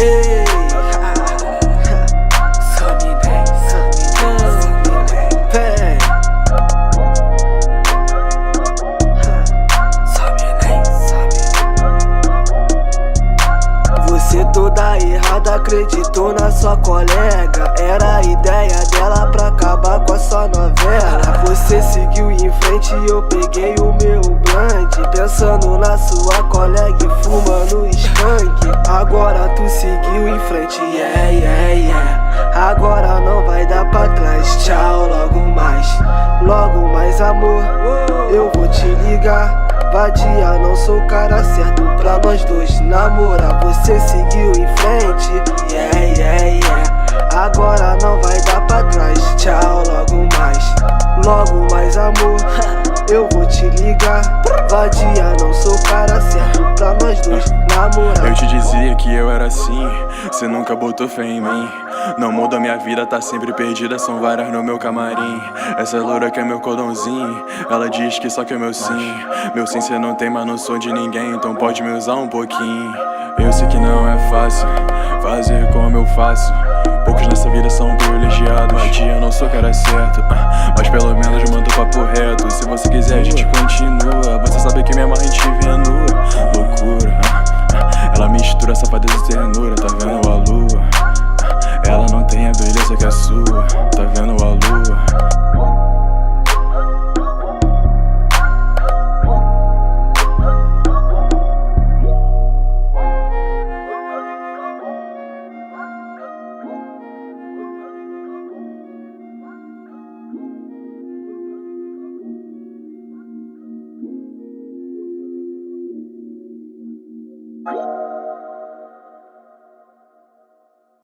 Ei, você toda errada acreditou na sua colega. Era a ideia dela pra acabar com a sua novela. Você seguiu em frente e eu peguei o meu blunt, pensando na sua colega e fumando skunk. Agora tu seguiu em frente, agora não vai dar pra trás. Tchau, logo mais amor, eu vou te ligar. Vadia, não sou o cara certo pra nós dois namorar. Você seguiu em frente, agora não vai dar pra trás. Tchau, logo mais amor, eu vou te ligar. Vadia, não sou o cara certo pra nós dois namorar. Eu te dizia que eu era assim, cê nunca botou fé em mim. Não muda minha vida, tá sempre perdida, são várias no meu camarim. Essa loura que é meu cordãozinho, ela diz que só que é meu sim. Meu sim cê não tem, mas não sou de ninguém, então pode me usar um pouquinho. Eu sei que não é fácil fazer como eu faço, poucos nessa vida são privilegiados. Vadia, eu não sou o cara certo, mas pelo menos manda o papo reto. Se você quiser a gente continua, você sabe que minha mãe te vê nua. Loucura, ela mistura safadeza e ternura, tá vendo a lua? Ela não tem a beleza que é sua, tá vendo a lua?